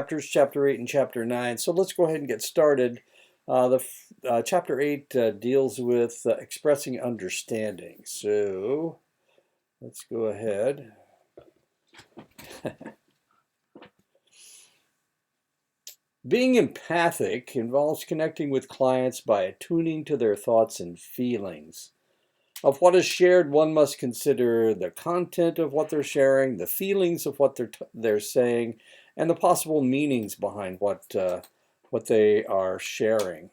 Chapters, Chapter 8 and Chapter 9. So let's go ahead and get started. Chapter 8 deals with expressing understanding. So let's go ahead. Being empathic involves connecting with clients by attuning to their thoughts and feelings. Of what is shared, one must consider the content of what they're sharing, the feelings of what they're saying, and the possible meanings behind what they are sharing.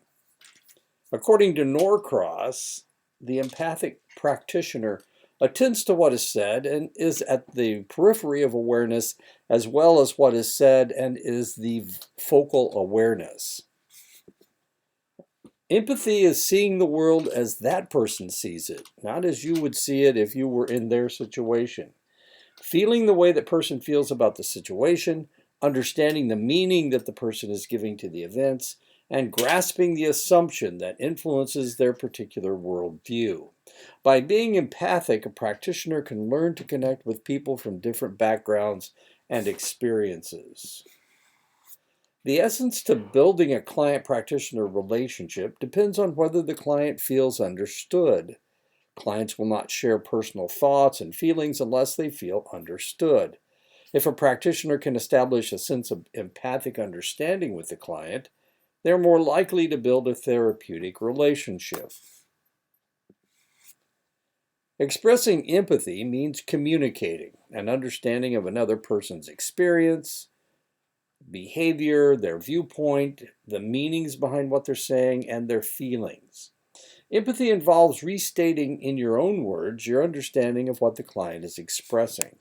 According to Norcross, the empathic practitioner attends to what is said and is at the periphery of awareness as well as what is said and is the focal awareness. Empathy is seeing the world as that person sees it, not as you would see it if you were in their situation. Feeling the way that person feels about the situation, understanding the meaning that the person is giving to the events, and grasping the assumption that influences their particular worldview. By being empathic, a practitioner can learn to connect with people from different backgrounds and experiences. The essence to building a client-practitioner relationship depends on whether the client feels understood. Clients will not share personal thoughts and feelings unless they feel understood. If a practitioner can establish a sense of empathic understanding with the client, they're more likely to build a therapeutic relationship. Expressing empathy means communicating an understanding of another person's experience, behavior, their viewpoint, the meanings behind what they're saying, and their feelings. Empathy involves restating in your own words your understanding of what the client is expressing.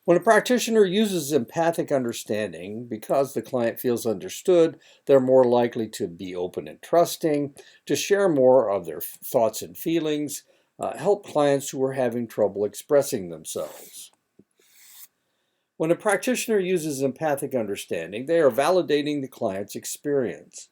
When a practitioner uses empathic understanding, because the client feels understood, they're more likely to be open and trusting, to share more of their thoughts and feelings, help clients who are having trouble expressing themselves. When a practitioner uses empathic understanding, they are validating the client's experience.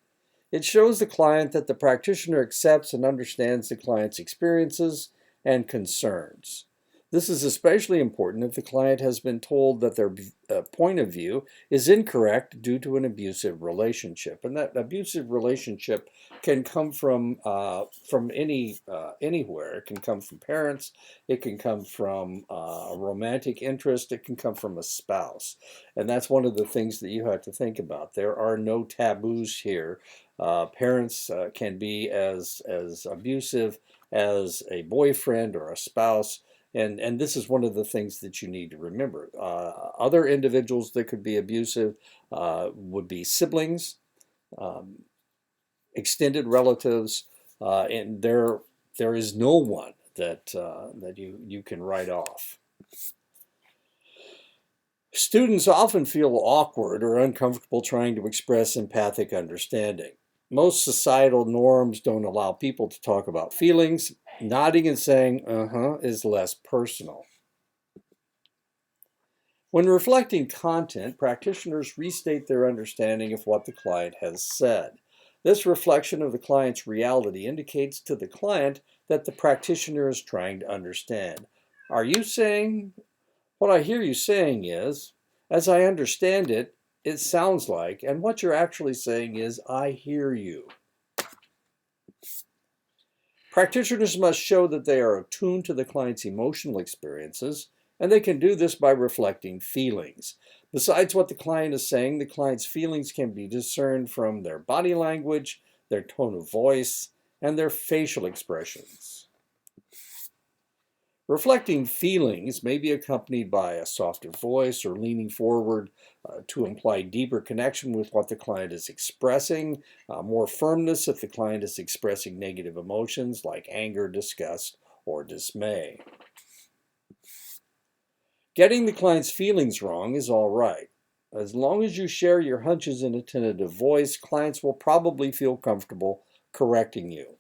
It shows the client that the practitioner accepts and understands the client's experiences and concerns. This is especially important if the client has been told that their point of view is incorrect due to an abusive relationship. And that abusive relationship can come from anywhere. It can come from parents. It can come from a romantic interest. It can come from a spouse. And that's one of the things that you have to think about. There are no taboos here. Parents can be as abusive as a boyfriend or a spouse. And this is one of the things that you need to remember. Other individuals that could be abusive would be siblings, um, extended relatives, and there is no one that you can write off. Students often feel awkward or uncomfortable trying to express empathic understanding. Most societal norms don't allow people to talk about feelings. Nodding and saying, is less personal. When reflecting content, practitioners restate their understanding of what the client has said. This reflection of the client's reality indicates to the client that the practitioner is trying to understand. Are you saying, what I hear you saying is, as I understand it, it sounds like, and what you're actually saying is, I hear you. Practitioners must show that they are attuned to the client's emotional experiences, and they can do this by reflecting feelings. Besides what the client is saying, the client's feelings can be discerned from their body language, their tone of voice, and their facial expressions. Reflecting feelings may be accompanied by a softer voice or leaning forward to imply deeper connection with what the client is expressing, more firmness if the client is expressing negative emotions like anger, disgust, or dismay. Getting the client's feelings wrong is all right. As long as you share your hunches in a tentative voice, clients will probably feel comfortable correcting you.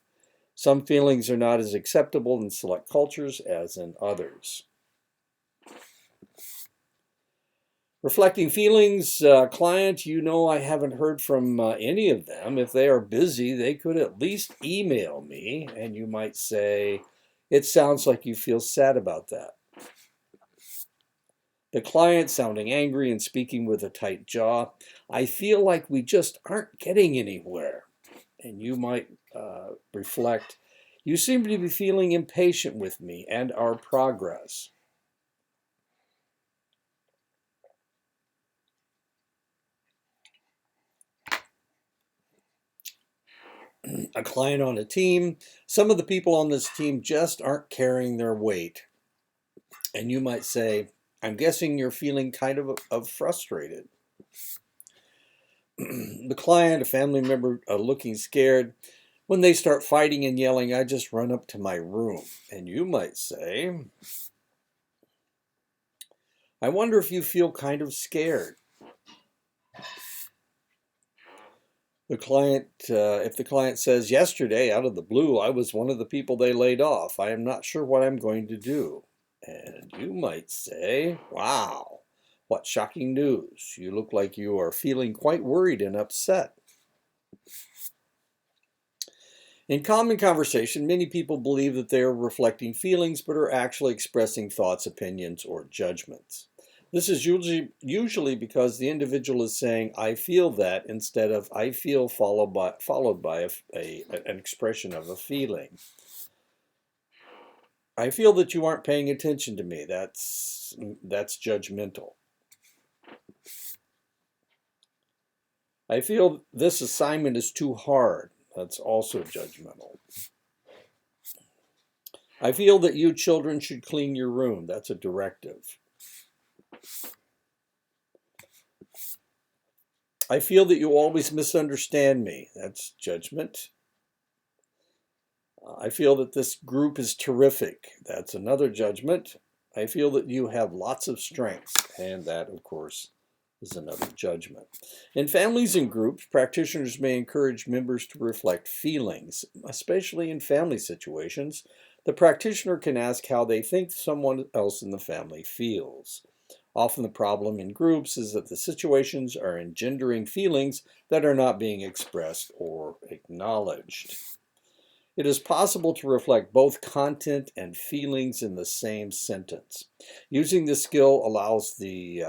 Some feelings are not as acceptable in select cultures as in others. Reflecting feelings, client, I haven't heard from any of them. If they are busy, they could at least email me, and you might say, it sounds like you feel sad about that. The client sounding angry and speaking with a tight jaw. I feel like we just aren't getting anywhere. And you might reflect, you seem to be feeling impatient with me and our progress. A client on a team, some of the people on this team just aren't carrying their weight. And you might say, I'm guessing you're feeling kind of frustrated. The client, a family member looking scared, when they start fighting and yelling, I just run up to my room. And you might say, I wonder if you feel kind of scared. The client, if the client says, yesterday, out of the blue, I was one of the people they laid off. I am not sure what I'm going to do. And you might say, wow, what shocking news. You look like you are feeling quite worried and upset. In common conversation, many people believe that they are reflecting feelings but are actually expressing thoughts, opinions, or judgments. This is usually because the individual is saying, I feel that, instead of I feel followed by an expression of a feeling. I feel that you aren't paying attention to me. That's judgmental. I feel this assignment is too hard. That's also judgmental. I feel that you children should clean your room. That's a directive. I feel that you always misunderstand me. That's judgment. I feel that this group is terrific. That's another judgment. I feel that you have lots of strengths. And that, of course, is another judgment. In families and groups, practitioners may encourage members to reflect feelings, especially in family situations. The practitioner can ask how they think someone else in the family feels. Often the problem in groups is that the situations are engendering feelings that are not being expressed or acknowledged. It is possible to reflect both content and feelings in the same sentence. Using this skill allows the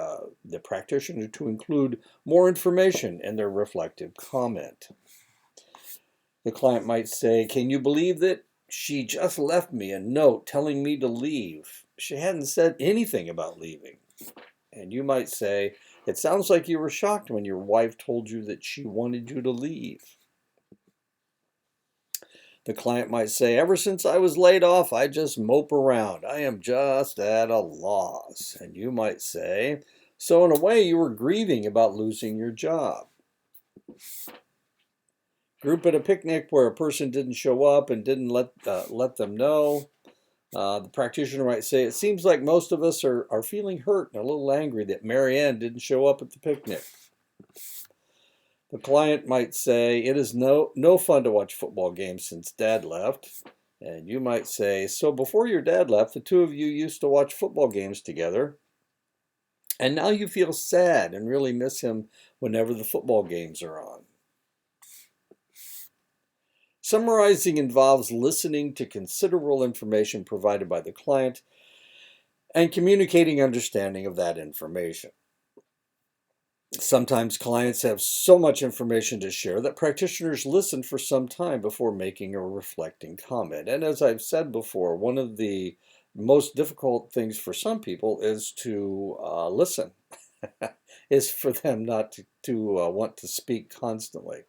practitioner to include more information in their reflective comment. The client might say, can you believe that she just left me a note telling me to leave? She hadn't said anything about leaving. And you might say, it sounds like you were shocked when your wife told you that she wanted you to leave. The client might say, ever since I was laid off, I just mope around. I am just at a loss. And you might say, so in a way, you were grieving about losing your job. Group at a picnic where a person didn't show up and didn't let them know. The practitioner might say, it seems like most of us are feeling hurt and a little angry that Marianne didn't show up at the picnic. The client might say, it is no fun to watch football games since Dad left. And you might say, so before your dad left, the two of you used to watch football games together. And now you feel sad and really miss him whenever the football games are on. Summarizing involves listening to considerable information provided by the client and communicating understanding of that information. Sometimes clients have so much information to share that practitioners listen for some time before making a reflecting comment. And as I've said before, one of the most difficult things for some people is to listen, is for them not to want to speak constantly.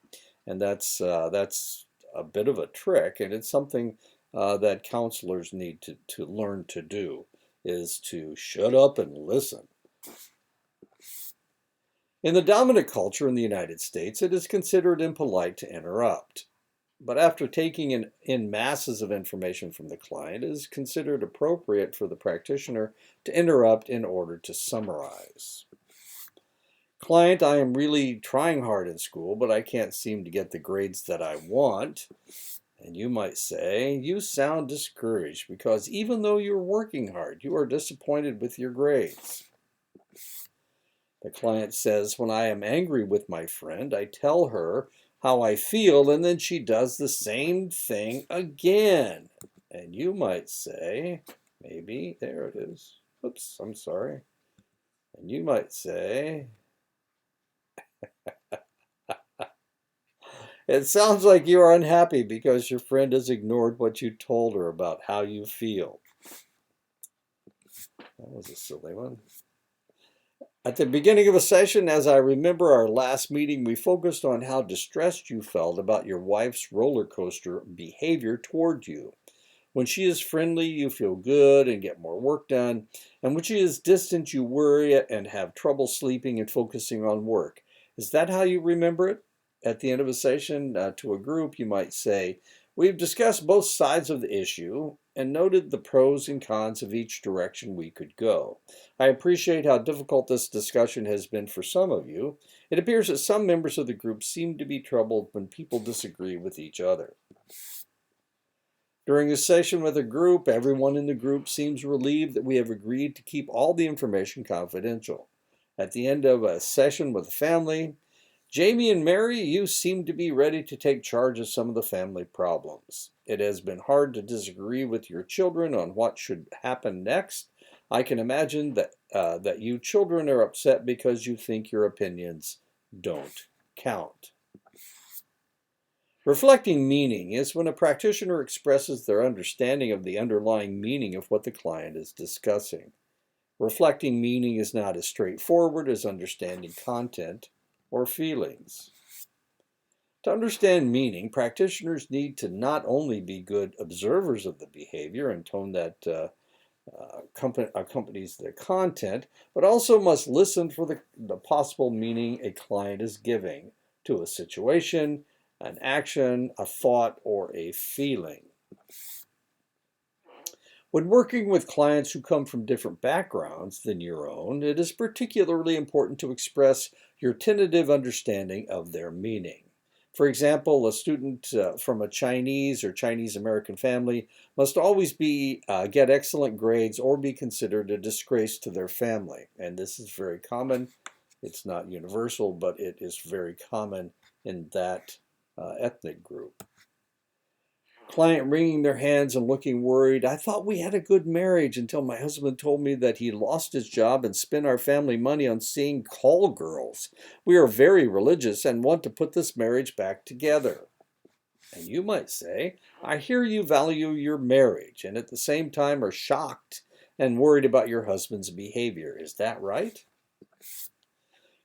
And that's a bit of a trick, and it's something that counselors need to learn to do, is to shut up and listen. In the dominant culture in the United States, it is considered impolite to interrupt. But after taking in masses of information from the client, it is considered appropriate for the practitioner to interrupt in order to summarize. Client, I am really trying hard in school, but I can't seem to get the grades that I want. And you might say, you sound discouraged because even though you're working hard, you are disappointed with your grades. The client says, when I am angry with my friend, I tell her how I feel, and then she does the same thing again. And you might say, maybe, there it is. Oops, I'm sorry. And you might say, it sounds like you are unhappy because your friend has ignored what you told her about how you feel. That was a silly one. At the beginning of a session, as I remember our last meeting, we focused on how distressed you felt about your wife's roller coaster behavior toward you. When she is friendly, you feel good and get more work done. And when she is distant, you worry and have trouble sleeping and focusing on work. Is that how you remember it? At the end of a session to a group, you might say, we've discussed both sides of the issue and noted the pros and cons of each direction we could go. I appreciate how difficult this discussion has been for some of you. It appears that some members of the group seem to be troubled when people disagree with each other. During a session with a group, everyone in the group seems relieved that we have agreed to keep all the information confidential. At the end of a session with a family, Jamie and Mary, you seem to be ready to take charge of some of the family problems. It has been hard to disagree with your children on what should happen next. I can imagine that you children are upset because you think your opinions don't count. Reflecting meaning is when a practitioner expresses their understanding of the underlying meaning of what the client is discussing. Reflecting meaning is not as straightforward as understanding content or feelings. To understand meaning, practitioners need to not only be good observers of the behavior and tone that accompanies the content, but also must listen for the possible meaning a client is giving to a situation, an action, a thought, or a feeling. When working with clients who come from different backgrounds than your own, it is particularly important to express your tentative understanding of their meaning. For example, a student from a Chinese or Chinese American family must always get excellent grades or be considered a disgrace to their family. And this is very common. It's not universal, but it is very common in that ethnic group. Client wringing their hands and looking worried. I thought we had a good marriage until my husband told me that he lost his job and spent our family money on seeing call girls. We are very religious and want to put this marriage back together. And you might say, I hear you value your marriage and at the same time are shocked and worried about your husband's behavior. Is that right?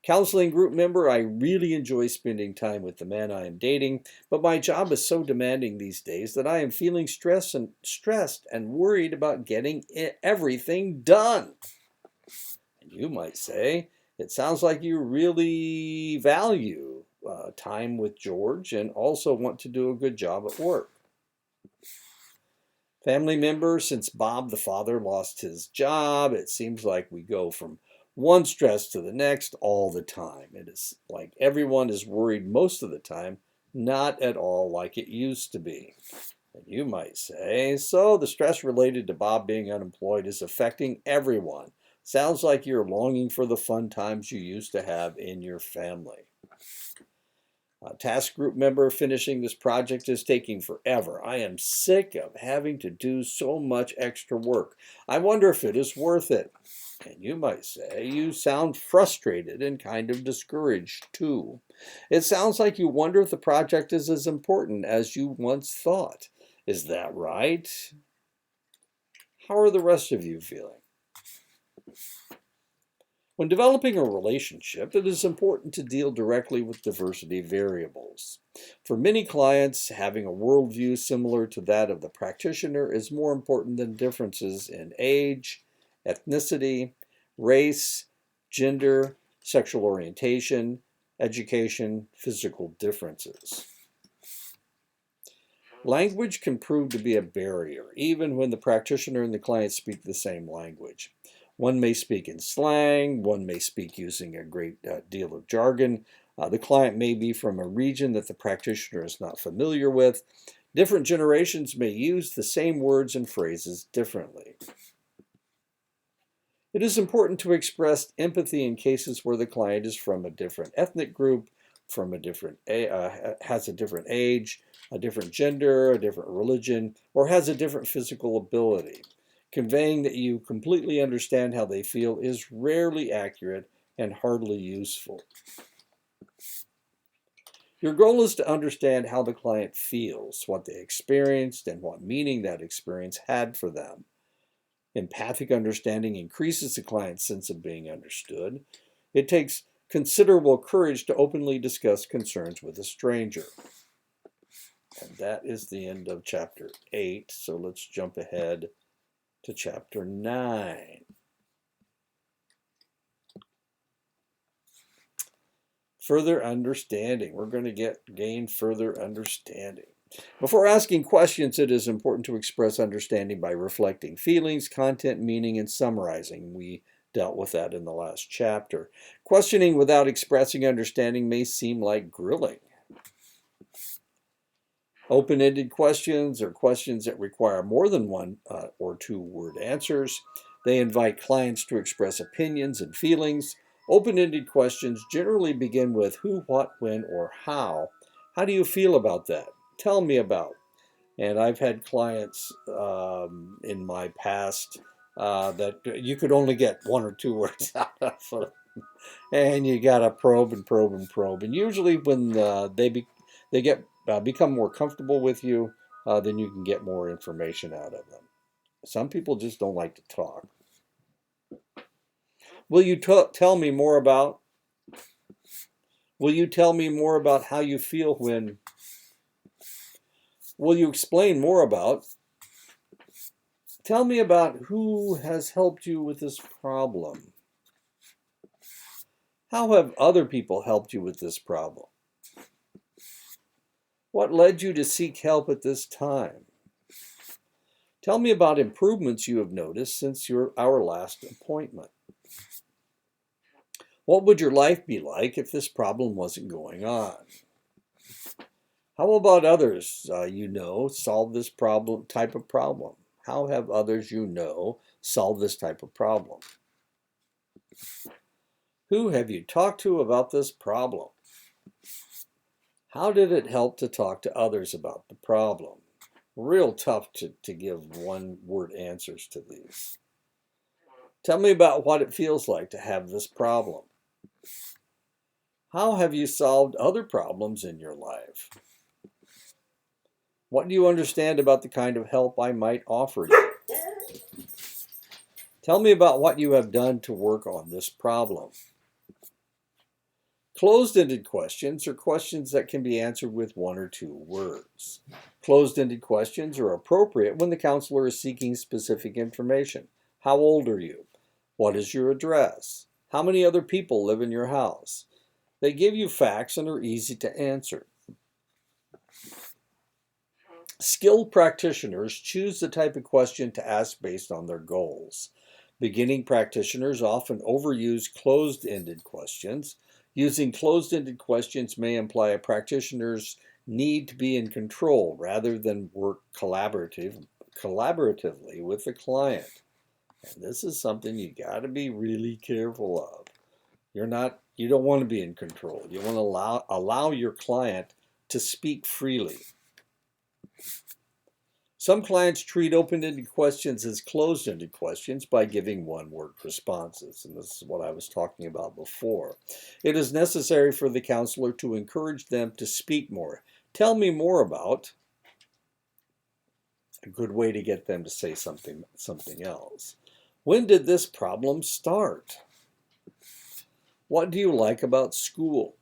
Counseling group member, I really enjoy spending time with the man I am dating, but my job is so demanding these days that I am feeling stressed and worried about getting everything done. And you might say, it sounds like you really value time with George and also want to do a good job at work. Family member, since Bob the father lost his job, it seems like we go from one stress to the next all the time. It is like everyone is worried most of the time, not at all like it used to be. And you might say, so the stress related to Bob being unemployed is affecting everyone. Sounds like you're longing for the fun times you used to have in your family. Task group member, finishing this project is taking forever. I am sick of having to do so much extra work. I wonder if it is worth it. And you might say you sound frustrated and kind of discouraged too. It sounds like you wonder if the project is as important as you once thought. Is that right? How are the rest of you feeling? When developing a relationship, it is important to deal directly with diversity variables. For many clients, having a worldview similar to that of the practitioner is more important than differences in age, ethnicity, race, gender, sexual orientation, education, physical differences. Language can prove to be a barrier, even when the practitioner and the client speak the same language. One may speak in slang, one may speak using a great deal of jargon. The client may be from a region that the practitioner is not familiar with. Different generations may use the same words and phrases differently. It is important to express empathy in cases where the client is from a different ethnic group, has a different age, a different gender, a different religion, or has a different physical ability. Conveying that you completely understand how they feel is rarely accurate and hardly useful. Your goal is to understand how the client feels, what they experienced, and what meaning that experience had for them. Empathic understanding increases the client's sense of being understood. It takes considerable courage to openly discuss concerns with a stranger. And that is the end of chapter 8. So let's jump ahead to chapter 9. Further understanding. We're going to gain further understanding. Before asking questions, it is important to express understanding by reflecting feelings, content, meaning, and summarizing. We dealt with that in the last chapter. Questioning without expressing understanding may seem like grilling. Open-ended questions are questions that require more than one or two-word answers. They invite clients to express opinions and feelings. Open-ended questions generally begin with who, what, when, or how. How do you feel about that? Tell me about. And I've had clients in my past that you could only get one or two words out of, and you got to probe and probe and probe. And usually, when they become more comfortable with you, then you can get more information out of them. Some people just don't like to talk. Will you tell me more about? Will you tell me more about how you feel when? Will you explain more about? Tell me about who has helped you with this problem. How have other people helped you with this problem? What led you to seek help at this time? Tell me about improvements you have noticed since our last appointment. What would your life be like if this problem wasn't going on? How about others you know solve this type of problem? How have others you know solved this type of problem? Who have you talked to about this problem? How did it help to talk to others about the problem? Real tough to give one-word answers to these. Tell me about what it feels like to have this problem. How have you solved other problems in your life? What do you understand about the kind of help I might offer you? Tell me about what you have done to work on this problem. Closed-ended questions are questions that can be answered with one or two words. Closed-ended questions are appropriate when the counselor is seeking specific information. How old are you? What is your address? How many other people live in your house? They give you facts and are easy to answer. Skilled practitioners choose the type of question to ask based on their goals. Beginning practitioners often overuse closed-ended questions. Using closed-ended questions may imply a practitioner's need to be in control rather than work collaboratively with the client. And this is something you got to be really careful of. You don't want to be in control. You want to allow your client to speak freely. Some clients treat open-ended questions as closed-ended questions by giving one-word responses, and this is what I was talking about before. It is necessary for the counselor to encourage them to speak more. Tell me more about. A good way to get them to say something else. When did this problem start? What do you like about school?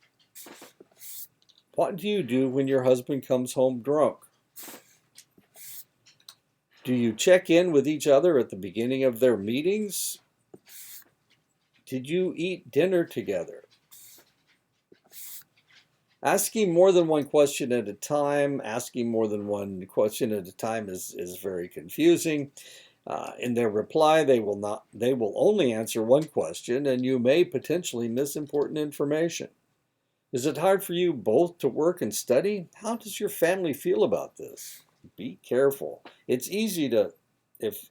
What do you do when your husband comes home drunk? Do you check in with each other at the beginning of their meetings? Did you eat dinner together? Asking more than one question at a time, is very confusing. In their reply, they will only answer one question, and you may potentially miss important information. Is it hard for you both to work and study? How does your family feel about this? Be careful. It's easy to, if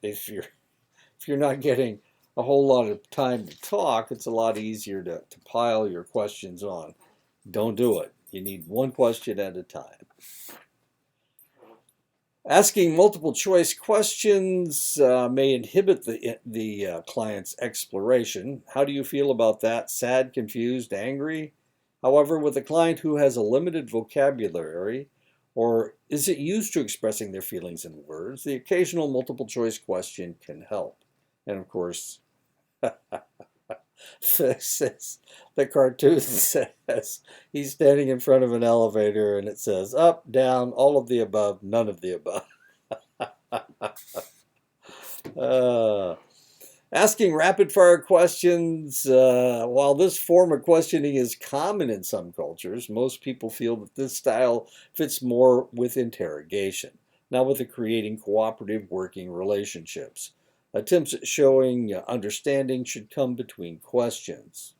you're not getting a whole lot of time to talk, it's a lot easier to pile your questions on. Don't do it. You need one question at a time. Asking multiple choice questions may inhibit the client's exploration. How do you feel about that? Sad, confused, angry? However, with a client who has a limited vocabulary, or is it used to expressing their feelings in words, the occasional multiple choice question can help. And of course, the cartoon says he's standing in front of an elevator and it says up, down, all of the above, none of the above. Uh, Asking rapid fire questions, while this form of questioning is common in some cultures, most people feel that this style fits more with interrogation, not with creating cooperative working relationships. Attempts at showing understanding should come between questions.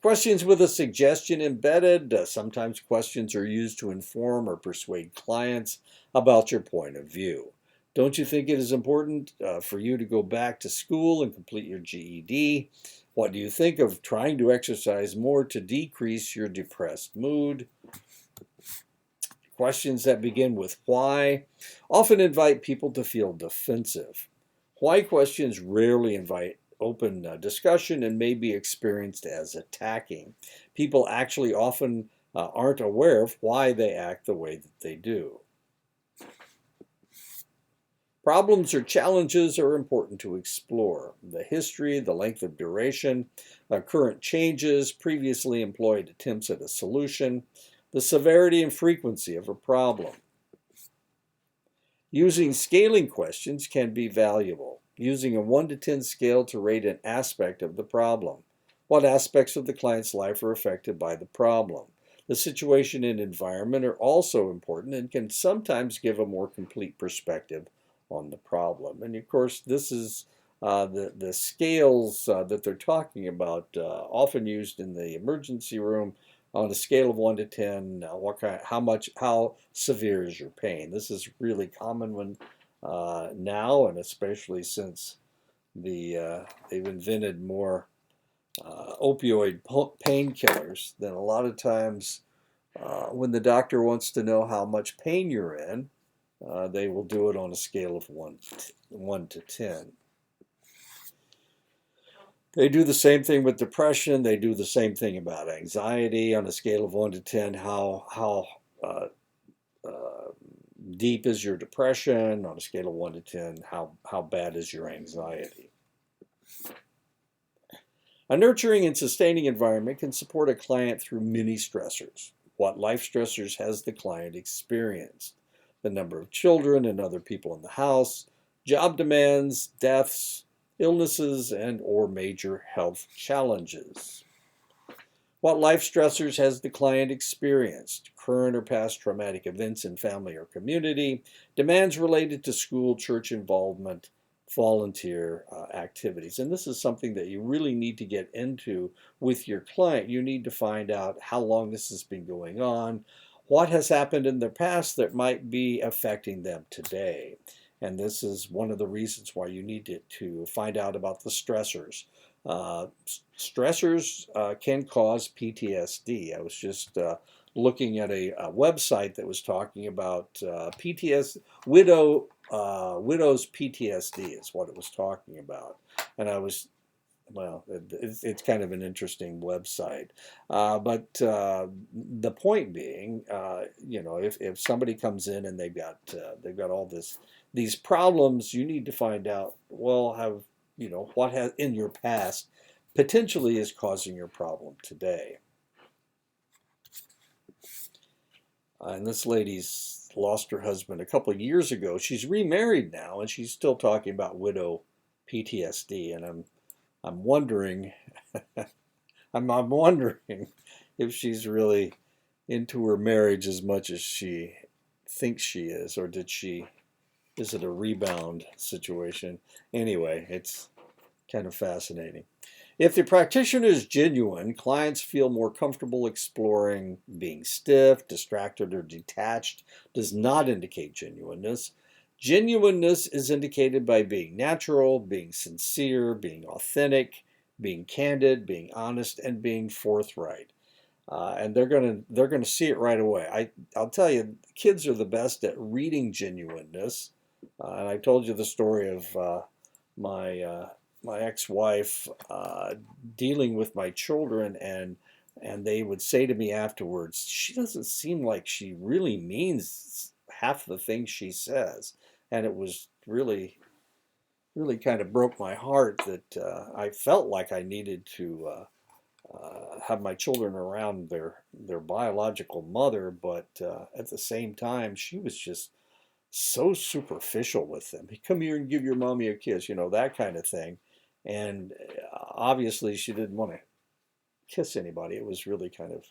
Questions with a suggestion embedded. Sometimes questions are used to inform or persuade clients about your point of view. Don't you think it is important for you to go back to school and complete your GED? What do you think of trying to exercise more to decrease your depressed mood? Questions that begin with why often invite people to feel defensive. Why questions rarely invite open discussion and may be experienced as attacking. People actually often aren't aware of why they act the way that they do. Problems or challenges are important to explore. The history, the length of duration, current changes, previously employed attempts at a solution, the severity and frequency of a problem. Using scaling questions can be valuable. Using a 1 to 10 scale to rate an aspect of the problem. What aspects of the client's life are affected by the problem? The situation and environment are also important and can sometimes give a more complete perspective on the problem. And of course, this is the scales that they're talking about, often used in the emergency room on a scale of 1 to 10. How severe is your pain? This is really common when now, and especially since they've invented more opioid painkillers. Then a lot of times, when the doctor wants to know how much pain you're in, they will do it on a scale of 1 to 10. They do the same thing with depression. They do the same thing about anxiety on a scale of 1 to 10. How uh, deep is your depression? On a scale of 1 to 10, how bad is your anxiety? A nurturing and sustaining environment can support a client through many stressors. What life stressors has the client experienced? The number of children and other people in the house, job demands, deaths, illnesses, and or major health challenges. What life stressors has the client experienced? Current or past traumatic events in family or community, demands related to school, church involvement, volunteer activities. And this is something that you really need to get into with your client. You need to find out how long this has been going on, what has happened in the past that might be affecting them today. And this is one of the reasons why you need to find out about the stressors. Uh, Stressors can cause PTSD. I was just looking at a website that was talking about widow's PTSD is what it was talking about, and I was well, it's kind of an interesting website, but the point being, if somebody comes in and they've got all these problems, you need to find out, well, what has in your past potentially is causing your problem today. And this lady's lost her husband a couple of years ago. She's remarried now, and she's still talking about widow PTSD. And I'm wondering, I'm wondering if she's really into her marriage as much as she thinks she is, or is it a rebound situation? Anyway, it's kind of fascinating. If the practitioner is genuine, clients feel more comfortable exploring. Being stiff, distracted, or detached does not indicate genuineness. Genuineness is indicated by being natural, being sincere, being authentic, being candid, being honest, and being forthright. and they're gonna see it right away. I'll tell you, kids are the best at reading genuineness. And I told you the story of my my ex-wife dealing with my children, and they would say to me afterwards, she doesn't seem like she really means half the things she says. And it was really kind of broke my heart that I felt like I needed to have my children around their biological mother, but at the same time, she was just so superficial with them. Hey, come here and give your mommy a kiss, that kind of thing. And obviously, she didn't want to kiss anybody. It was really kind of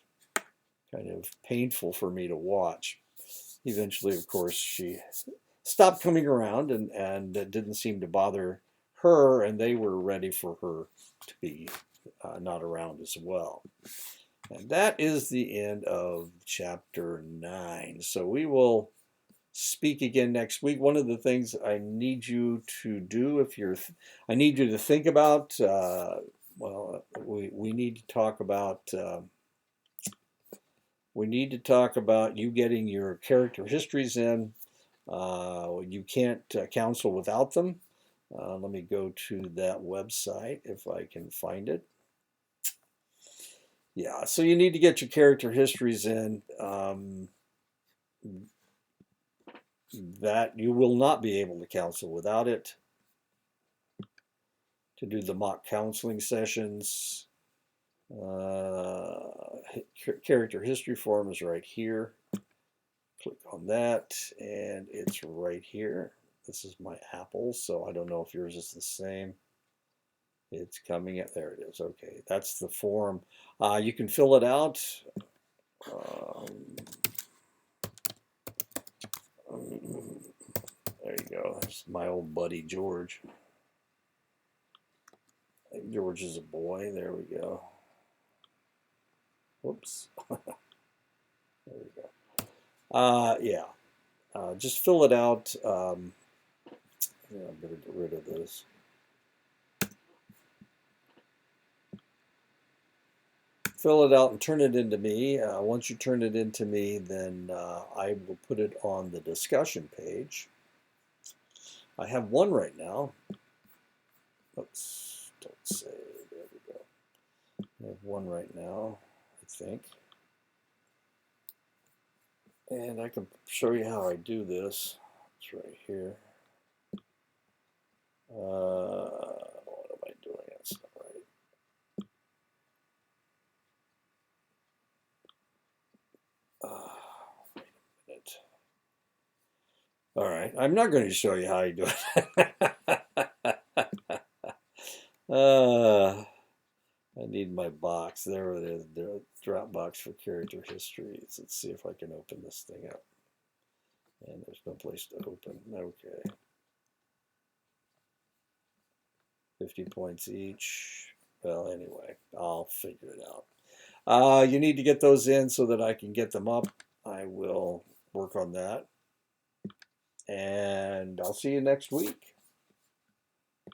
painful for me to watch. Eventually, of course, she stopped coming around, and it didn't seem to bother her, and they were ready for her to be not around as well. And that is the end of chapter 9. So we will speak again next week. One of the things I need you to do, I need you to think about, well, we need to talk about, you getting your character histories in. You can't counsel without them. Let me go to that website if I can find it. Yeah, so you need to get your character histories in. That you will not be able to counsel without it. To do the mock counseling sessions, character history form is right here. Click on that, and it's right here. This is my Apple, so I don't know if yours is the same. It's coming up. There it is. Okay, that's the form. You can fill it out. There you go. That's my old buddy George. George is a boy. There we go. Whoops. There we go. Yeah. Just fill it out. Yeah, I better get rid of this. Fill it out and turn it into me. Once you turn it into me, then I will put it on the discussion page. I have one right now. Oops, don't say. There we go. I have one right now, I think. And I can show you how I do this. It's right here. What am I doing? That's not right. Wait a minute. All right, I'm not going to show you how you do it. I need my box. There it is. The drop box for character histories. Let's see if I can open this thing up. And there's no place to open. Okay. 50 points each. Well, anyway, I'll figure it out. You need to get those in so that I can get them up. I will work on that. And I'll see you next week.